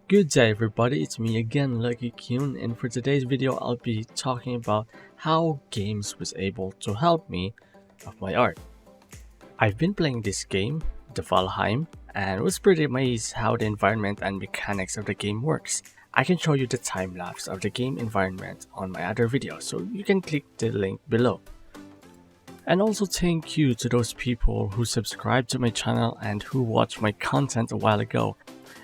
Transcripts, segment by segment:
Good day everybody, it's me again, Lucky-kyun, and for today's video I'll be talking about how games was able to help me of my art. I've been playing this game, the Valheim, and was pretty amazed how the environment and mechanics of the game works. I can show you the time-lapse of the game environment on my other video, so you can click the link below. And also thank you to those people who subscribed to my channel and who watched my content a while ago.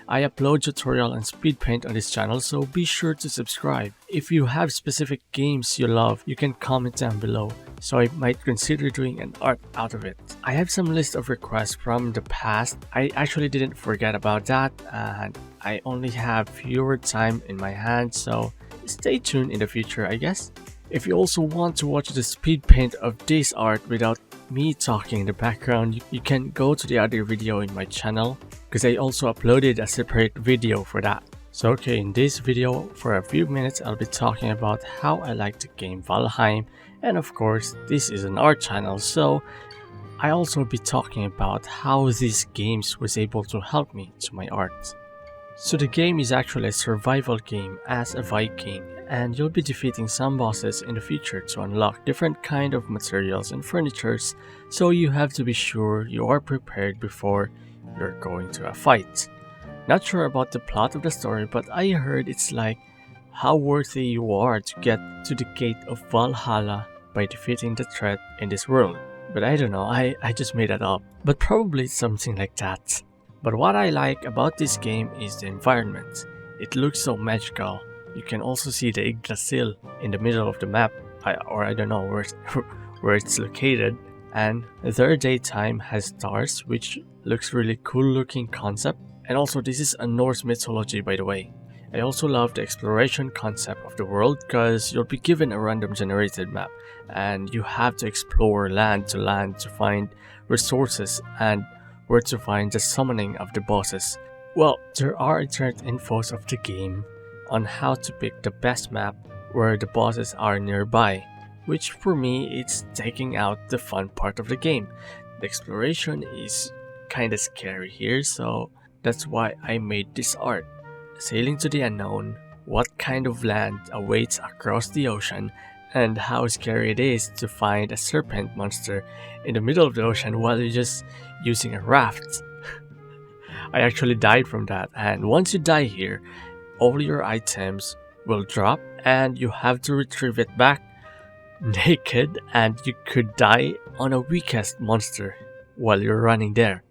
I upload tutorial and speed paint on this channel, so be sure to subscribe. If you have specific games you love, you can comment down below, so I might consider doing an art out of it. I have some list of requests from the past. I actually didn't forget about that, and I only have fewer time in my hands, so stay tuned in the future, I guess. If you also want to watch the speed paint of this art without me talking in the background, you can go to the other video in my channel, because I also uploaded a separate video for that. So okay, in this video for a few minutes I'll be talking about how I like the game Valheim, and of course this is an art channel, so I also be talking about how these games was able to help me to my art. So the game is actually a survival game as a Viking, and you'll be defeating some bosses in the future to unlock different kind of materials and furnitures, so you have to be sure you are prepared before you're going to a fight. Not sure about the plot of the story, but I heard it's like how worthy you are to get to the gate of Valhalla by defeating the threat in this world. But I don't know, I just made that up, but probably it's something like that. But what I like about this game is the environment. It looks so magical. You can also see the Yggdrasil in the middle of the map, I don't know where it's located. And their daytime has stars, which looks really cool looking concept. And also this is a Norse mythology, by the way. I also love the exploration concept of the world, because you'll be given a random generated map and you have to explore land to find resources and where to find the summoning of the bosses. Well, there are internet infos of the game on how to pick the best map where the bosses are nearby, which for me it's taking out the fun part of the game. The exploration is kinda scary here, so that's why I made this art. Sailing to the unknown, what kind of land awaits across the ocean, and how scary it is to find a serpent monster in the middle of the ocean while you're just using a raft. I actually died from that, and once you die here, all your items will drop and you have to retrieve it back naked, and you could die on a weakest monster while you're running there.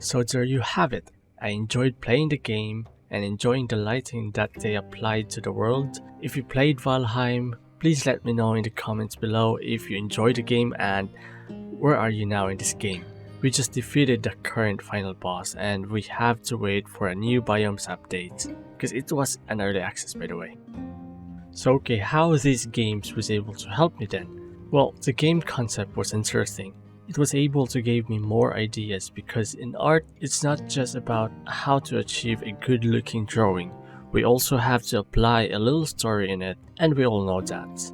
So there you have it. I enjoyed playing the game and enjoying the lighting that they applied to the world. If you played Valheim, please let me know in the comments below if you enjoyed the game and where are you now in this game. We just defeated the current final boss and we have to wait for a new biomes update, because it was an early access, by the way. So okay, how these games was able to help me then? Well, the game concept was interesting. It was able to give me more ideas, because in art it's not just about how to achieve a good looking drawing. We also have to apply a little story in it, and we all know that.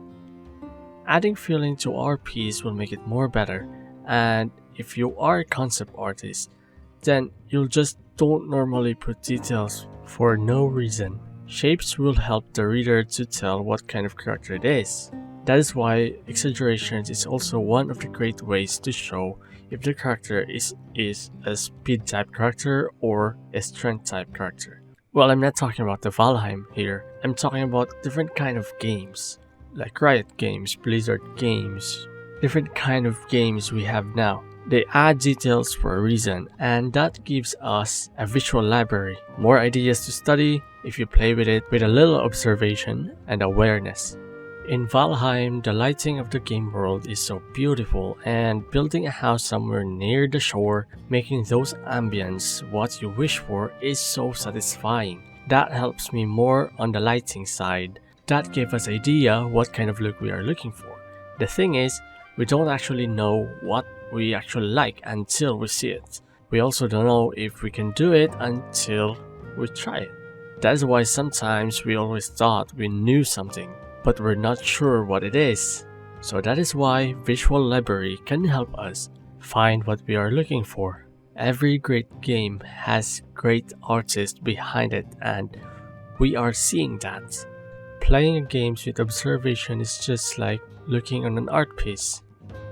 Adding feeling to our piece will make it more better, and if you are a concept artist, then you'll just don't normally put details for no reason. Shapes will help the reader to tell what kind of character it is. That is why exaggerations is also one of the great ways to show if the character is a speed type character or a strength type character. Well, I'm not talking about the Valheim here. I'm talking about different kind of games, like Riot games, Blizzard games, different kind of games we have now. They add details for a reason, and that gives us a visual library, more ideas to study if you play with it with a little observation and awareness. In Valheim, the lighting of the game world is so beautiful, and building a house somewhere near the shore, making those ambience what you wish for, is so satisfying. That helps me more on the lighting side. That gave us idea what kind of look we are looking for. The thing is, we don't actually know what we actually like until we see it. We also don't know if we can do it until we try it. That is why sometimes we always thought we knew something, but we're not sure what it is. So that is why visual library can help us find what we are looking for. Every great game has great artists behind it, and we are seeing that. Playing games with observation is just like looking on an art piece.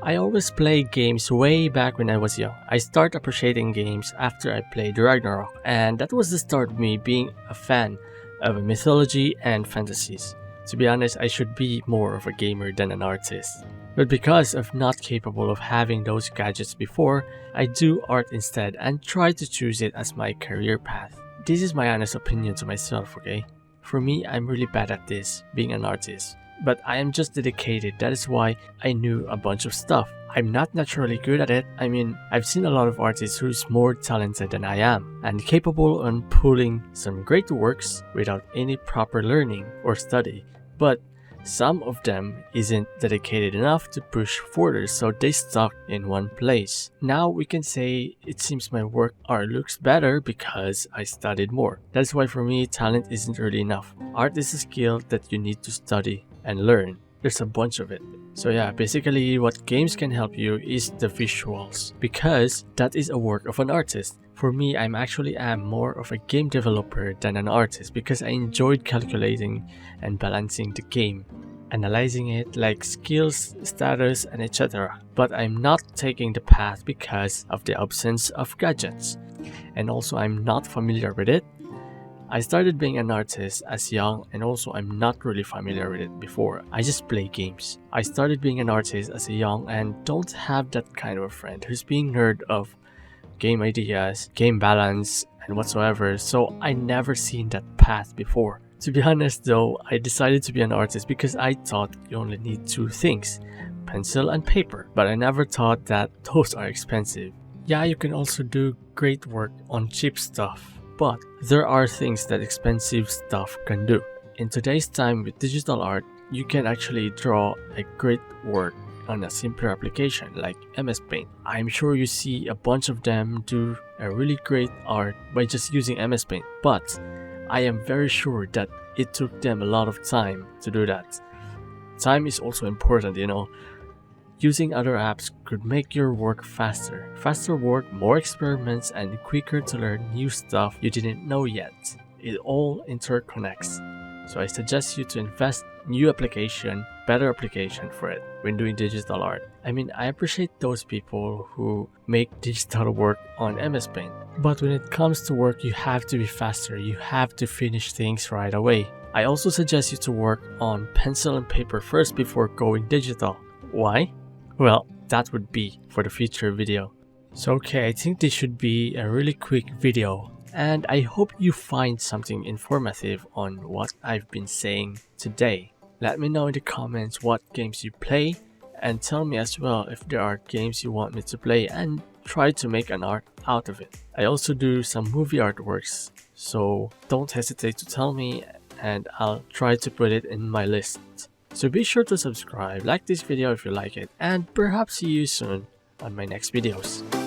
I always played games way back when I was young. I started appreciating games after I played Ragnarok, and that was the start of me being a fan of mythology and fantasies. To be honest, I should be more of a gamer than an artist. But because of not capable of having those gadgets before, I do art instead and try to choose it as my career path. This is my honest opinion to myself, okay? For me, I'm really bad at this, being an artist. But I am just dedicated, that is why I knew a bunch of stuff. I'm not naturally good at it. I mean, I've seen a lot of artists who's more talented than I am and capable on pulling some great works without any proper learning or study. But some of them isn't dedicated enough to push further, so they stuck in one place. Now we can say it seems my work art looks better because I studied more. That's why for me, talent isn't really enough. Art is a skill that you need to study and learn. There's a bunch of it. So yeah, basically what games can help you is the visuals, because that is a work of an artist. For me, I'm more of a game developer than an artist because I enjoyed calculating and balancing the game, analyzing it like skills, status, and etc. But I'm not taking the path because of the absence of gadgets, and also I'm not familiar with it. I started being an artist as young, and also I'm not really familiar with it before. I just play games. I started being an artist as a young and don't have that kind of a friend who's being nerd of game ideas, game balance, and whatsoever, so I never seen that path before. To be honest though, I decided to be an artist because I thought you only need two things, pencil and paper, but I never thought that those are expensive. Yeah, you can also do great work on cheap stuff, but there are things that expensive stuff can do. In today's time with digital art, you can actually draw a great work on a simpler application like MS Paint. I'm sure you see a bunch of them do a really great art by just using MS Paint, but I am very sure that it took them a lot of time to do that. Time is also important, you know. Using other apps could make your work faster. Faster work, more experiments, and quicker to learn new stuff you didn't know yet. It all interconnects. So I suggest you to invest new application, better application for it when doing digital art. I mean, I appreciate those people who make digital work on MS Paint. But when it comes to work, you have to be faster. You have to finish things right away. I also suggest you to work on pencil and paper first before going digital. Why? Well, that would be for the future video. So okay, I think this should be a really quick video, and I hope you find something informative on what I've been saying today. Let me know in the comments what games you play, and tell me as well if there are games you want me to play and try to make an art out of it. I also do some movie artworks, so don't hesitate to tell me and I'll try to put it in my list. So be sure to subscribe, like this video if you like it, and perhaps see you soon on my next videos.